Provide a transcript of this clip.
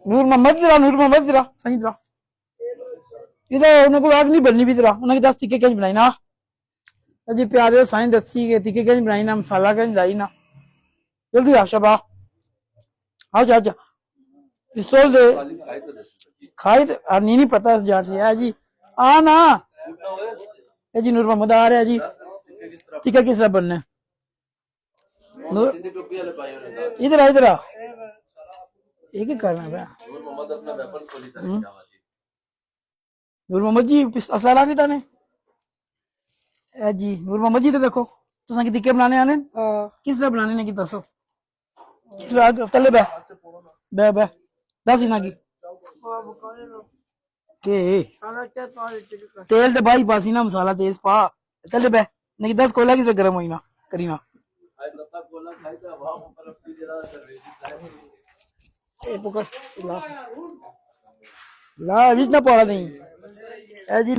नूर मोहम्मद जरा सही जरा इधर उन्हें को आग नहीं बननी भी जरा उन्हें 10 टिक्के कैसे बनाई ना अजी प्यारे साईं दसी के टिक्के कैसे बनाई ना मसाला कैसे लाई ना जल्दी आ शबा आ जा जा पिस्तौल दे खाई नहीं पता जाट से है जी आ ना ये जी नूर मोहम्मद आ रहा है जी टिक्का किस तरह बनना है इधर आ इधर आ एक ही करना है नूर मोहम्मद जी असला ला दी ताने ए जी नूर मोहम्मद जी तो देखो तुसा की टिक्के बनाने आने किस तरह बनाने ने की दसो किस तरह तले बह बह दस इना की के तेल ते भाई पासी ना मसाला तेज पा तले बह नहीं 10 कोला किस गरम होई ना करी ना ए पकड़ ला ला बीच ना पड़ा नहीं ए जी